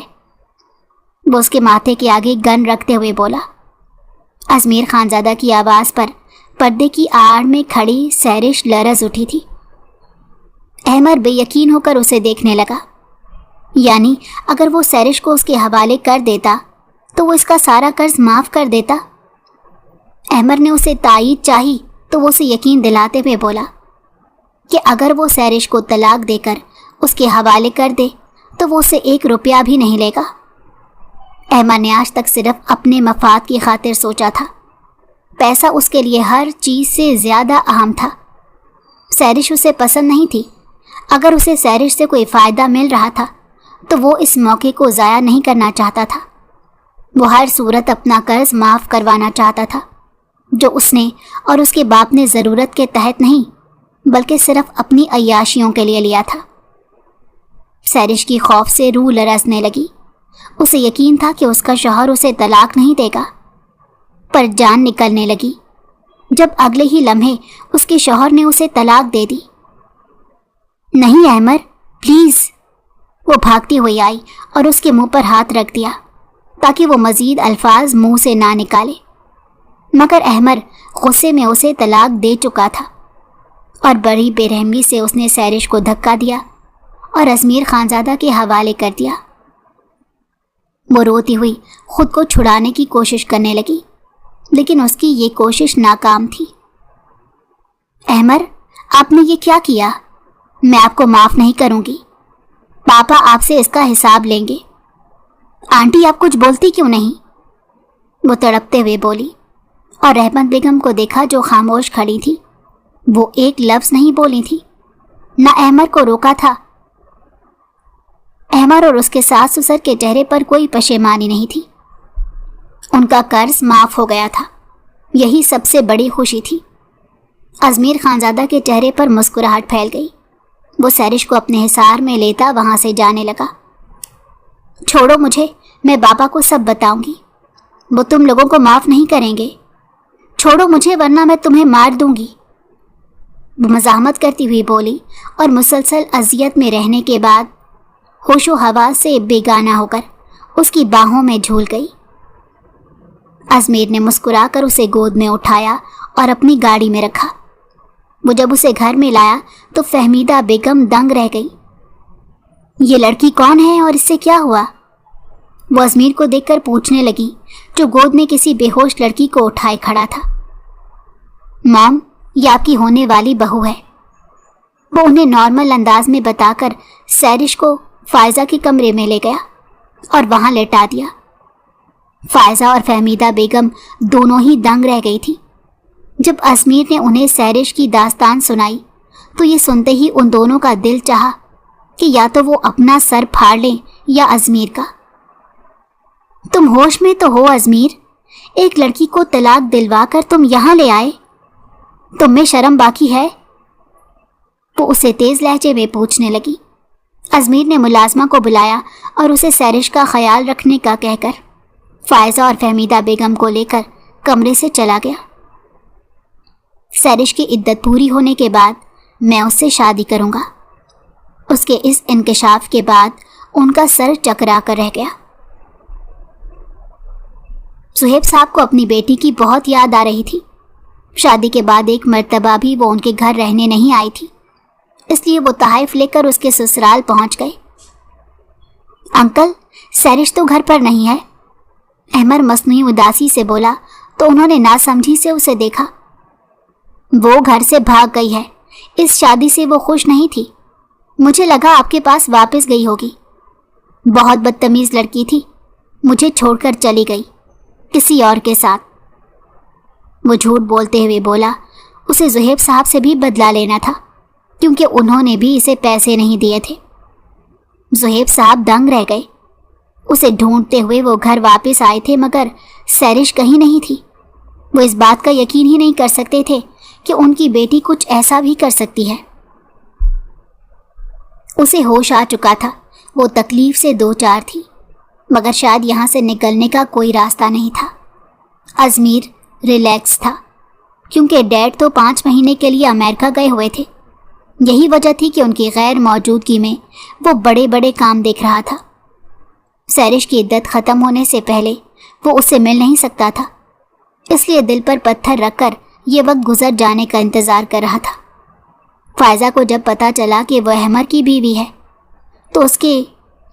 وہ اس کے ماتھے کے آگے گن رکھتے ہوئے بولا۔ ازمیر خانزادہ کی آواز پر پردے کی آڑ میں کھڑی سہرش لرز اٹھی تھی۔ احمر بے یقین ہو کر اسے دیکھنے لگا، یعنی اگر وہ سہرش کو اس کے حوالے کر دیتا تو وہ اس کا سارا قرض معاف کر دیتا۔ احمر نے اسے تائید چاہی تو وہ اسے یقین دلاتے ہوئے بولا کہ اگر وہ سہرش کو طلاق دے کر اس کے حوالے کر دے تو وہ اسے 1 روپیہ بھی نہیں لے گا۔ احمر نے آج تک صرف اپنے مفاد کی خاطر سوچا تھا، پیسہ اس کے لیے ہر چیز سے زیادہ اہم تھا۔ سہرش اسے پسند نہیں تھی، اگر اسے سہرش سے کوئی فائدہ مل رہا تھا تو وہ اس موقع کو ضائع نہیں کرنا چاہتا تھا۔ وہ ہر صورت اپنا قرض معاف کروانا چاہتا تھا، جو اس نے اور اس کے باپ نے ضرورت کے تحت نہیں بلکہ صرف اپنی عیاشیوں کے لیے لیا تھا۔ سہرش کی خوف سے روح لرزنے لگی۔ اسے یقین تھا کہ اس کا شوہر اسے طلاق نہیں دے گا، پر جان نکلنے لگی جب اگلے ہی لمحے اس کے شوہر نے اسے طلاق دے دی۔ نہیں احمر پلیز، وہ بھاگتی ہوئی آئی اور اس کے منہ پر ہاتھ رکھ دیا تاکہ وہ مزید الفاظ منہ سے نہ نکالے، مگر احمر غصے میں اسے طلاق دے چکا تھا اور بڑی بے رحمی سے اس نے سہرش کو دھکا دیا اور ازمیر خانزادہ کے حوالے کر دیا۔ وہ روتی ہوئی خود کو چھڑانے کی کوشش کرنے لگی، لیکن اس کی یہ کوشش ناکام تھی۔ احمر آپ نے یہ کیا کیا؟ میں آپ کو معاف نہیں کروں گی، پاپا آپ سے اس کا حساب لیں گے۔ آنٹی آپ کچھ بولتی کیوں نہیں؟ وہ تڑپتے ہوئے بولی اور رحمت بیگم کو دیکھا جو خاموش کھڑی تھی۔ وہ ایک لفظ نہیں بولی تھی، نہ احمر کو روکا تھا۔ احمر اور اس کے ساس سسر کے چہرے پر کوئی پشیمانی نہیں تھی، ان کا قرض معاف ہو گیا تھا، یہی سب سے بڑی خوشی تھی۔ ازمیر خانزادہ کے چہرے پر مسکراہٹ پھیل گئی۔ وہ سہرش کو اپنے حصار میں لیتا وہاں سے جانے لگا۔ چھوڑو مجھے، میں بابا کو سب بتاؤں گی، وہ تم لوگوں کو معاف نہیں کریں گے۔ چھوڑو مجھے ورنہ میں تمہیں مار دوں گی، وہ مزاحمت کرتی ہوئی بولی اور مسلسل اذیت میں رہنے کے بعد ہوش و حواس سے بیگانہ ہو کر اس کی باہوں میں جھول گئی۔ ازمیر نے مسکرا کر اسے گود میں اٹھایا اور اپنی گاڑی میں رکھا۔ وہ جب اسے گھر میں لایا تو فہمیدہ بیگم دنگ رہ گئی۔ یہ لڑکی کون ہے اور اس سے کیا ہوا؟ وہ ازمیر کو دیکھ کر پوچھنے لگی، جو گود میں کسی بے ہوش لڑکی کو اٹھائے کھڑا تھا۔ مام، یہ آپ کی ہونے والی بہو ہے۔ وہ انہیں نارمل انداز میں بتا کر سہرش کو فائزہ کے کمرے میں لے گیا اور وہاں لٹا دیا۔ فائزہ اور فہمیدہ بیگم دونوں ہی دنگ رہ گئی تھی۔ جب ازمیر نے انہیں سہرش کی داستان سنائی تو یہ سنتے ہی ان دونوں کا دل چاہا کہ یا تو وہ اپنا سر پھاڑ لیں یا ازمیر کا۔ تم ہوش میں تو ہو ازمیر؟ ایک لڑکی کو طلاق دلوا کر تم یہاں لے آئے، تم میں شرم باقی ہے؟ وہ اسے تیز لہجے میں پوچھنے لگی۔ ازمیر نے ملازمہ کو بلایا اور اسے سہرش کا خیال رکھنے کا کہہ کر فائزہ اور فہمیدہ بیگم کو لے کر کمرے سے چلا گیا۔ سہرش کی عدت پوری ہونے کے بعد میں اس سے شادی کروں گا۔ اس کے اس انکشاف کے بعد ان کا سر چکرا کر رہ گیا۔ صہیب صاحب کو اپنی بیٹی کی بہت یاد آ رہی تھی۔ شادی کے بعد ایک مرتبہ بھی وہ ان کے گھر رہنے نہیں آئی تھی، اس لیے وہ تحائف لے کر اس کے سسرال پہنچ گئے۔ انکل، سہرش تو گھر پر نہیں ہے، احمر مصنوعی اداسی سے بولا تو انہوں نے ناسمجھی سے اسے دیکھا۔ وہ گھر سے بھاگ گئی ہے، اس شادی سے وہ خوش نہیں تھی، مجھے لگا آپ کے پاس واپس گئی ہوگی۔ بہت بدتمیز لڑکی تھی، مجھے چھوڑ کر چلی گئی کسی اور کے ساتھ۔ وہ جھوٹ بولتے ہوئے بولا اسے زہیب صاحب سے بھی بدلہ لینا تھا کیونکہ انہوں نے بھی اسے پیسے نہیں دیے تھے۔ زہیب صاحب دنگ رہ گئے۔ اسے ڈھونڈتے ہوئے وہ گھر واپس آئے تھے مگر سیرش کہیں نہیں تھی۔ وہ اس بات کا یقین ہی نہیں کر سکتے تھے کہ ان کی بیٹی کچھ ایسا بھی کر سکتی ہے۔ اسے ہوش آ چکا تھا، وہ تکلیف سے دوچار تھی مگر شاید یہاں سے نکلنے کا کوئی راستہ نہیں تھا۔ ازمیر ریلیکس تھا کیونکہ ڈیڈ تو 5 مہینے کے لیے امریکہ گئے ہوئے تھے۔ یہی وجہ تھی کہ ان کی غیر موجودگی میں وہ بڑے بڑے کام دیکھ رہا تھا۔ سیرش کی عدت ختم ہونے سے پہلے وہ اس سے مل نہیں سکتا تھا، اس لیے دل پر پتھر رکھ کر یہ وقت گزر جانے کا انتظار کر رہا تھا۔ فائزہ کو جب پتہ چلا کہ وہ احمر کی بیوی ہے تو اس کے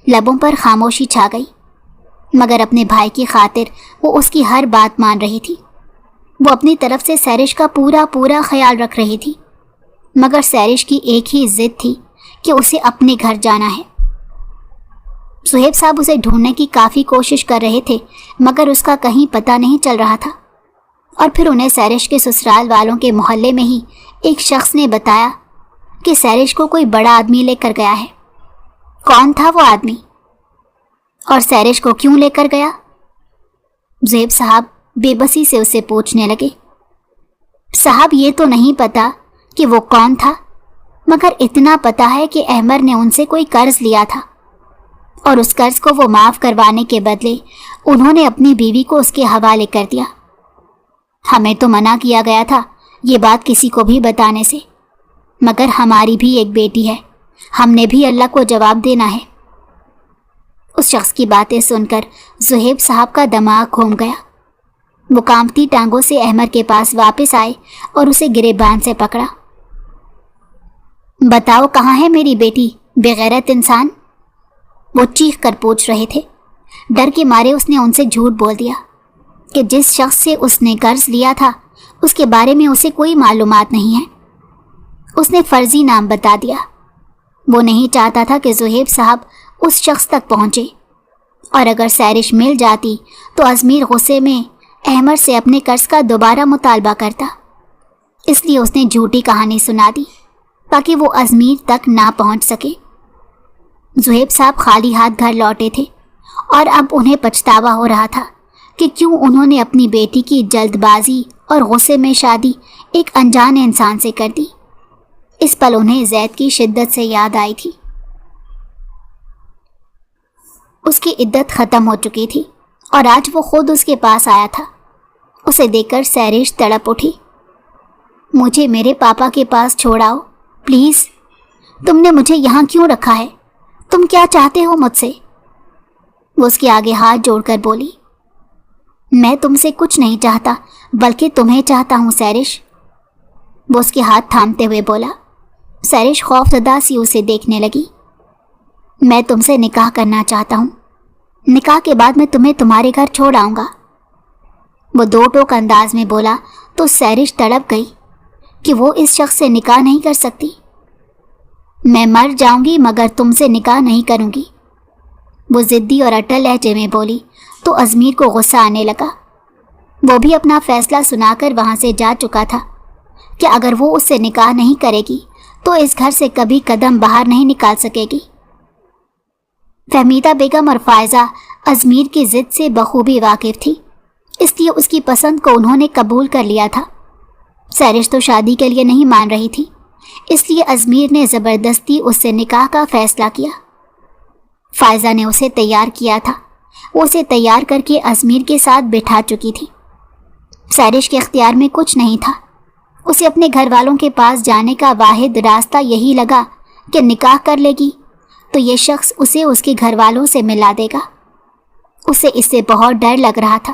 لبوں پر خاموشی چھا گئی، مگر اپنے بھائی کی خاطر وہ اس کی ہر بات مان رہی تھی۔ وہ اپنی طرف سے سیرش کا پورا خیال رکھ رہی تھی، مگر سیرش کی ایک ہی ضد تھی کہ اسے اپنے گھر جانا ہے۔ زہیب صاحب اسے ڈھونڈنے کی کافی کوشش کر رہے تھے مگر اس کا کہیں پتہ نہیں چل رہا تھا، اور پھر انہیں سیرش کے سسرال والوں کے محلے میں ہی ایک شخص نے بتایا کہ سیرش کو کوئی بڑا آدمی لے کر گیا ہے۔ کون تھا وہ آدمی اور سیرش کو کیوں لے کر گیا؟ زہیب صاحب بے بسی سے اسے پوچھنے لگے۔ صاحب یہ تو نہیں پتا کہ وہ کون تھا، مگر اتنا پتا ہے کہ احمر نے ان سے کوئی قرض لیا تھا اور اس قرض کو وہ معاف کروانے کے بدلے انہوں نے اپنی بیوی کو اس کے حوالے کر دیا۔ ہمیں تو منع کیا گیا تھا یہ بات کسی کو بھی بتانے سے، مگر ہماری بھی ایک بیٹی ہے، ہم نے بھی اللہ کو جواب دینا ہے۔ اس شخص کی باتیں سن کر زہیب صاحب کا دماغ گھوم گیا۔ وہ کانپتی ٹانگوں سے احمر کے پاس واپس آئے اور اسے گریبان سے پکڑا۔ بتاؤ کہاں ہے میری بیٹی بے غیرت انسان؟ وہ چیخ کر پوچھ رہے تھے۔ ڈر کے مارے اس نے ان سے جھوٹ بول دیا کہ جس شخص سے اس نے قرض لیا تھا اس کے بارے میں اسے کوئی معلومات نہیں ہے۔ اس نے فرضی نام بتا دیا۔ وہ نہیں چاہتا تھا کہ زہیب صاحب اس شخص تک پہنچے، اور اگر سیرش مل جاتی تو ازمیر غصے میں احمر سے اپنے قرض کا دوبارہ مطالبہ کرتا۔ اس لیے اس نے جھوٹی کہانی سنا دی تاکہ وہ ازمیر تک نہ پہنچ سکے۔ زہیب صاحب خالی ہاتھ گھر لوٹے تھے اور اب انہیں پچھتاوا ہو رہا تھا کہ کیوں انہوں نے اپنی بیٹی کی جلد بازی اور غصے میں شادی ایک انجان انسان سے کر دی۔ اس پل انہیں زید کی شدت سے یاد آئی تھی۔ اس کی عدت ختم ہو چکی تھی اور آج وہ خود اس کے پاس آیا تھا۔ اسے دیکھ کر سیرش تڑپ اٹھی۔ مجھے میرے پاپا کے پاس چھوڑاؤ پلیز، تم نے مجھے یہاں کیوں رکھا ہے؟ تم کیا چاہتے ہو مجھ سے؟ وہ اس کے آگے ہاتھ جوڑ کر بولی، میں تم سے کچھ نہیں چاہتا بلکہ تمہیں چاہتا ہوں سیرش۔ وہ اس کے ہاتھ تھامتے ہوئے بولا۔ سیرش خوف زدہ سی اسے دیکھنے لگی۔ میں تم سے نکاح کرنا چاہتا ہوں، نکاح کے بعد میں تمہیں تمہارے گھر چھوڑ آؤں گا۔ وہ دو ٹوک انداز میں بولا تو سیرش تڑپ گئی کہ وہ اس شخص سے نکاح نہیں کر سکتی۔ میں مر جاؤں گی مگر تم سے نکاح نہیں کروں گی، وہ ضدی اور اٹل لہجے میں بولی تو ازمیر کو غصہ آنے لگا۔ وہ بھی اپنا فیصلہ سنا کر وہاں سے جا چکا تھا کہ اگر وہ اس سے نکاح نہیں کرے گی تو اس گھر سے کبھی قدم باہر نہیں نکال سکے گی۔ فہمیدہ بیگم اور فائزہ ازمیر کی ضد سے بخوبی واقف تھی، اس لیے اس کی پسند کو انہوں نے قبول کر لیا تھا۔ سیرش تو شادی کے لیے نہیں مان رہی تھی، اس لیے ازمیر نے زبردستی اس سے نکاح کا فیصلہ کیا۔ فائزہ نے اسے تیار کیا تھا، وہ اسے تیار کر کے ازمیر کے ساتھ بٹھا چکی تھی۔ سیرش کے اختیار میں کچھ نہیں تھا، اسے اپنے گھر والوں کے پاس جانے کا واحد راستہ یہی لگا کہ نکاح کر لے گی تو یہ شخص اسے اس کے گھر والوں سے ملا دے گا۔ اسے اس سے بہت ڈر لگ رہا تھا،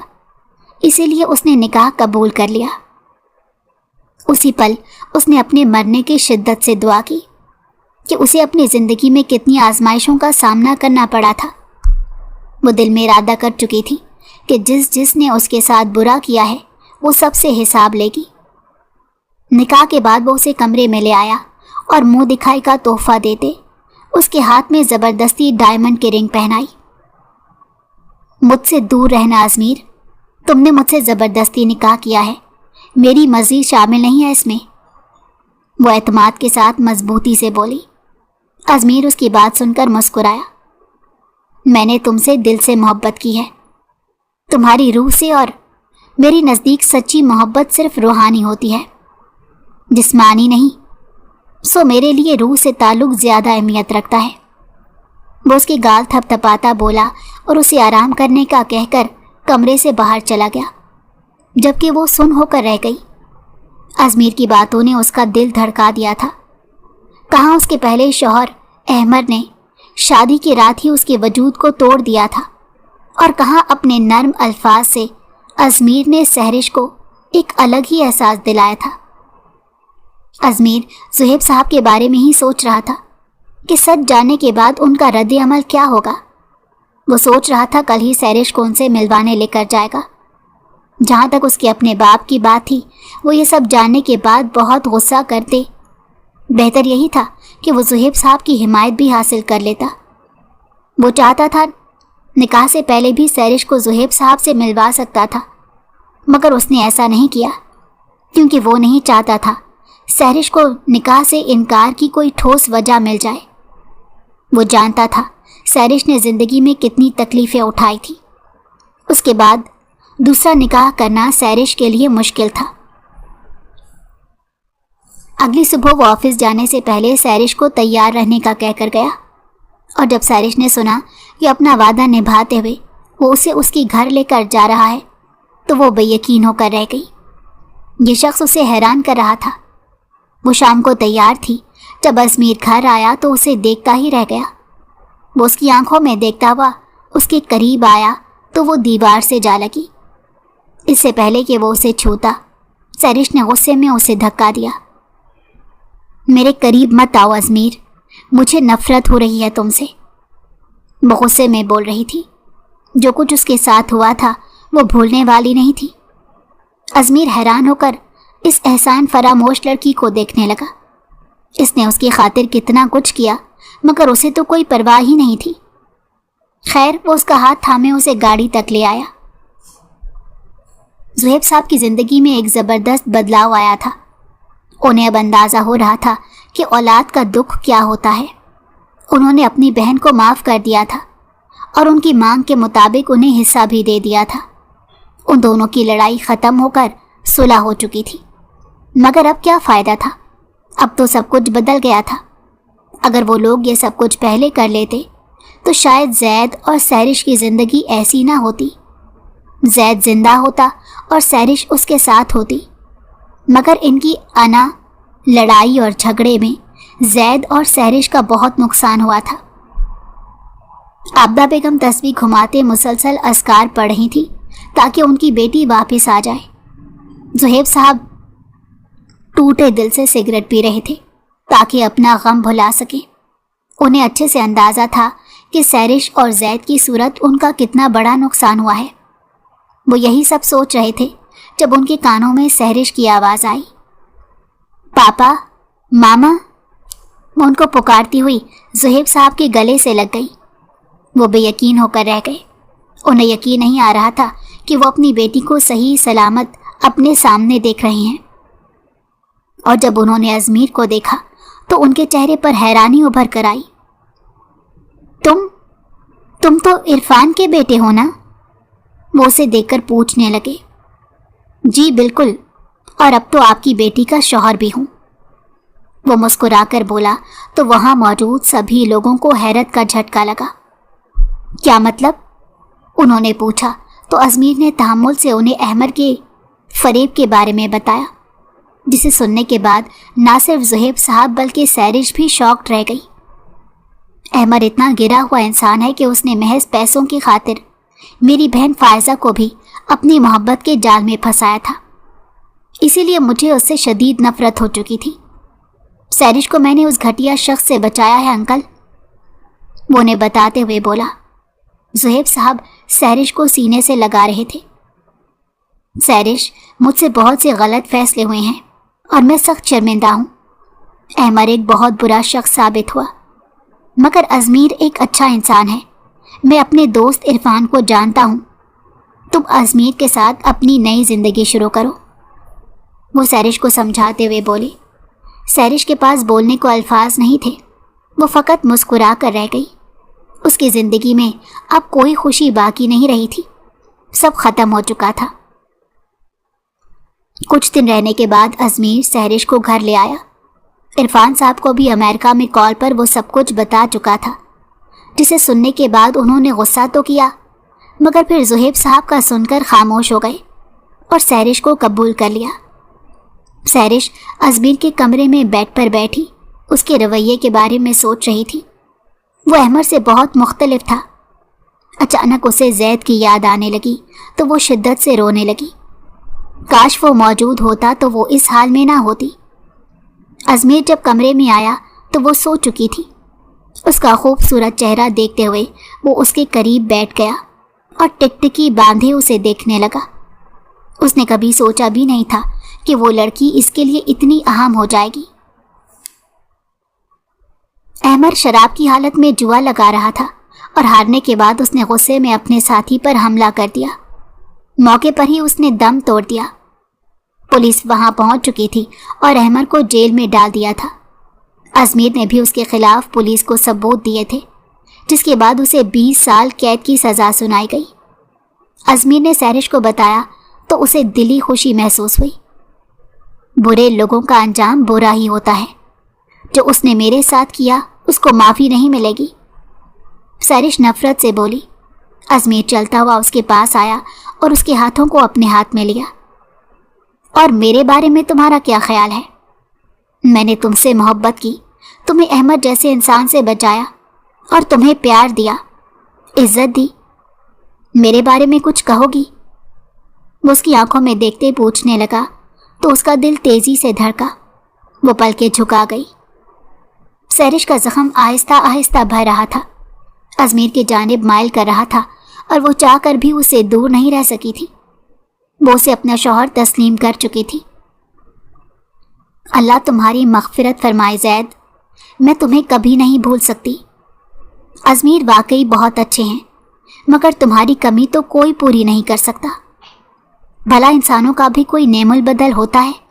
اسی لیے اس نے نکاح قبول کر لیا۔ اسی پل اس نے اپنے مرنے کی شدت سے دعا کی کہ اسے اپنی زندگی میں کتنی آزمائشوں کا سامنا کرنا پڑا تھا۔ وہ دل میں ارادہ کر چکی تھی کہ جس نے اس کے ساتھ برا کیا ہے وہ سب سے حساب لے گی۔ نکاح کے بعد وہ اسے کمرے میں لے آیا اور منہ دکھائی کا تحفہ دیتے اس کے ہاتھ میں زبردستی ڈائمنڈ کی رنگ پہنائی۔ مجھ سے دور رہنا ازمیر، تم نے مجھ سے زبردستی نکاح کیا ہے، میری مزید شامل نہیں ہے اس میں، وہ اعتماد کے ساتھ مضبوطی سے بولی۔ ازمیر اس کی بات سن کر مسکرایا۔ میں نے تم سے دل سے محبت کی ہے، تمہاری روح سے، اور میری نزدیک سچی محبت صرف روحانی ہوتی ہے، جسمانی نہیں، سو میرے لیے روح سے تعلق زیادہ اہمیت رکھتا ہے۔ وہ اس کی گال تھپ تھپاتا بولا اور اسے آرام کرنے کا کہہ کر کمرے سے باہر چلا گیا، جبکہ وہ سن ہو کر رہ گئی۔ ازمیر کی باتوں نے اس کا دل دھڑکا دیا تھا۔ کہاں اس کے پہلے شوہر احمد نے شادی کی رات ہی اس کے وجود کو توڑ دیا تھا، اور کہاں اپنے نرم الفاظ سے ازمیر نے سحرش کو ایک الگ ہی احساس دلایا تھا۔ ازمیر زہیب صاحب کے بارے میں ہی سوچ رہا تھا کہ سچ جاننے کے بعد ان کا رد عمل کیا ہوگا۔ وہ سوچ رہا تھا کل ہی سحرش کو ان سے ملوانے لے کر جائے گا۔ جہاں تک اس کے اپنے باپ کی بات تھی، وہ یہ سب جاننے کے بعد بہت غصہ کرتے۔ بہتر یہی تھا کہ وہ زہیب صاحب کی حمایت بھی حاصل کر لیتا۔ وہ چاہتا تھا نکاح سے پہلے بھی سحرش کو زہیب صاحب سے ملوا سکتا تھا، مگر اس نے ایسا نہیں کیا، کیونکہ وہ نہیں چاہتا تھا سحرش کو نکاح سے انکار کی کوئی ٹھوس وجہ مل جائے۔ وہ جانتا تھا سحرش نے زندگی میں کتنی تکلیفیں اٹھائی تھی۔ اس کے بعد دوسرا نکاح کرنا سحرش کے لیے مشکل تھا۔ اگلی صبح وہ آفس جانے سے پہلے سحرش کو تیار رہنے کا کہہ کر گیا، اور جب سحرش نے سنا کہ اپنا وعدہ نبھاتے ہوئے وہ اسے اس کی گھر لے کر جا رہا ہے تو وہ بے یقین ہو کر رہ گئی۔ یہ شخص اسے حیران کر رہا تھا۔ وہ شام کو تیار تھی، جب ازمیر گھر آیا تو اسے دیکھتا ہی رہ گیا۔ وہ اس کی آنکھوں میں دیکھتا ہوا اس کے قریب آیا تو وہ دیوار سے جا لگی۔ اس سے پہلے کہ وہ اسے چھوتا، سحرش نے غصے میں اسے دھکا دیا۔ میرے قریب مت آؤ ازمیر، مجھے نفرت ہو رہی ہے تم سے، وہ غصے میں بول رہی تھی۔ جو کچھ اس کے ساتھ ہوا تھا وہ بھولنے والی نہیں تھی۔ ازمیر حیران ہو کر اس احسان فراموش لڑکی کو دیکھنے لگا۔ اس نے اس کی خاطر کتنا کچھ کیا، مگر اسے تو کوئی پرواہ ہی نہیں تھی۔ خیر، وہ اس کا ہاتھ تھامے اسے گاڑی تک لے آیا۔ زہیب صاحب کی زندگی میں ایک زبردست بدلاؤ آیا تھا۔ انہیں اب اندازہ ہو رہا تھا کہ اولاد کا دکھ کیا ہوتا ہے۔ انہوں نے اپنی بہن کو معاف کر دیا تھا اور ان کی مانگ کے مطابق انہیں حصہ بھی دے دیا تھا۔ ان دونوں کی لڑائی ختم ہو کر صلح ہو چکی تھی، مگر اب کیا فائدہ تھا؟ اب تو سب کچھ بدل گیا تھا۔ اگر وہ لوگ یہ سب کچھ پہلے کر لیتے تو شاید زید اور سحرش کی زندگی ایسی نہ ہوتی۔ زید زندہ ہوتا اور سحرش اس کے ساتھ ہوتی، مگر ان کی انا، لڑائی اور جھگڑے میں زید اور سحرش کا بہت نقصان ہوا تھا۔ عابدہ بیگم تسبیح گھماتے مسلسل اذکار پڑھ رہی تھی تاکہ ان کی بیٹی واپس آ جائے۔ زہیب صاحب ٹوٹے دل سے سگریٹ پی رہے تھے تاکہ اپنا غم بھلا سکیں۔ انہیں اچھے سے اندازہ تھا کہ سحرش اور زید کی صورت ان کا کتنا بڑا نقصان ہوا ہے۔ وہ یہی سب سوچ رہے تھے جب ان کے کانوں میں سحرش کی آواز آئی، پاپا، ماما۔ وہ ان کو پکارتی ہوئی زہیب صاحب کے گلے سے لگ گئی۔ وہ بے یقین ہو کر رہ گئے۔ انہیں یقین نہیں آ رہا تھا کہ وہ اپنی بیٹی کو صحیح سلامت اپنے سامنے دیکھ رہے ہیں، اور جب انہوں نے ازمیر کو دیکھا تو ان کے چہرے پر حیرانی ابھر کر آئی۔ تم تو عرفان کے بیٹے ہو نا؟ وہ اسے دیکھ کر پوچھنے لگے۔ جی بالکل، اور اب تو آپ کی بیٹی کا شوہر بھی ہوں، وہ مسکرا کر بولا تو وہاں موجود سبھی لوگوں کو حیرت کا جھٹکا لگا۔ کیا مطلب؟ انہوں نے پوچھا تو ازمیر نے تحمل سے انہیں احمد کے فریب کے بارے میں بتایا، جسے سننے کے بعد نہ صرف زہیب صاحب بلکہ سحرش بھی شاکڈ رہ گئی۔ احمد اتنا گرا ہوا انسان ہے کہ اس نے محض پیسوں کی خاطر میری بہن فائزہ کو بھی اپنی محبت کے جال میں پھنسایا تھا، اسی لیے مجھے اس سے شدید نفرت ہو چکی تھی۔ سحرش کو میں نے اس گھٹیا شخص سے بچایا ہے انکل، وہ نے بتاتے ہوئے بولا۔ زہیب صاحب سحرش کو سینے سے لگا رہے تھے۔ سحرش، مجھ سے بہت سے غلط فیصلے ہوئے ہیں اور میں سخت شرمندہ ہوں۔ احمد ایک بہت برا شخص ثابت ہوا، مگر ازمیر ایک اچھا انسان ہے۔ میں اپنے دوست عرفان کو جانتا ہوں۔ تم ازمیر کے ساتھ اپنی نئی زندگی شروع کرو۔ وہ سیرش کو سمجھاتے ہوئے بولی۔ سیرش کے پاس بولنے کو الفاظ نہیں تھے، وہ فقط مسکرا کر رہ گئی۔ اس کی زندگی میں اب کوئی خوشی باقی نہیں رہی تھی، سب ختم ہو چکا تھا۔ کچھ دن رہنے کے بعد ازمیر سہرش کو گھر لے آیا۔ عرفان صاحب کو بھی امریکہ میں کال پر وہ سب کچھ بتا چکا تھا، جسے سننے کے بعد انہوں نے غصہ تو کیا، مگر پھر زہیب صاحب کا سن کر خاموش ہو گئے اور سہرش کو قبول کر لیا۔ سہرش ازمیر کے کمرے میں بیڈ پر بیٹھی اس کے رویے کے بارے میں سوچ رہی تھی۔ وہ احمد سے بہت مختلف تھا۔ اچانک اسے زید کی یاد آنے لگی تو وہ شدت سے رونے لگی۔ کاش وہ موجود ہوتا تو وہ اس حال میں نہ ہوتی۔ ازمیر جب کمرے میں آیا تو وہ سو چکی تھی۔ اس کا خوبصورت چہرہ دیکھتے ہوئے وہ اس کے قریب بیٹھ گیا اور ٹکٹکی باندھے اسے دیکھنے لگا۔ اس نے کبھی سوچا بھی نہیں تھا کہ وہ لڑکی اس کے لیے اتنی اہم ہو جائے گی۔ احمد شراب کی حالت میں جوا لگا رہا تھا اور ہارنے کے بعد اس نے غصے میں اپنے ساتھی پر حملہ کر دیا۔ موقع پر ہی اس نے دم توڑ دیا۔ پولیس وہاں پہنچ چکی تھی اور احمد کو جیل میں ڈال دیا تھا۔ ازمیر نے بھی اس کے خلاف پولیس کو ثبوت دیے تھے، جس کے بعد اسے 20 سال قید کی سزا سنائی گئی۔ ازمیر نے سہرش کو بتایا تو اسے دلی خوشی محسوس ہوئی۔ برے لوگوں کا انجام برا ہی ہوتا ہے۔ جو اس نے میرے ساتھ کیا اس کو معافی نہیں ملے گی، سہرش نفرت سے بولی۔ ازمیر چلتا ہوا اس کے پاس آیا اور اس کے ہاتھوں کو اپنے ہاتھ میں لیا۔ اور میرے بارے میں تمہارا کیا خیال ہے؟ میں نے تم سے محبت کی، تمہیں احمد جیسے انسان سے بچایا اور تمہیں پیار دیا، عزت دی۔ میرے بارے میں کچھ کہو گی؟ وہ اس کی آنکھوں میں دیکھتے پوچھنے لگا تو اس کا دل تیزی سے دھڑکا۔ وہ پلکیں جھکا گئی۔ سہرش کا زخم آہستہ آہستہ بھر رہا تھا، ازمیر کی جانب مائل کر رہا تھا اور وہ چاہ کر بھی اسے دور نہیں رہ سکی تھی۔ وہ اسے اپنا شوہر تسلیم کر چکی تھی۔ اللہ تمہاری مغفرت فرمائے زید، میں تمہیں کبھی نہیں بھول سکتی۔ ازمیر واقعی بہت اچھے ہیں، مگر تمہاری کمی تو کوئی پوری نہیں کر سکتا۔ بھلا انسانوں کا بھی کوئی نعم البدل ہوتا ہے؟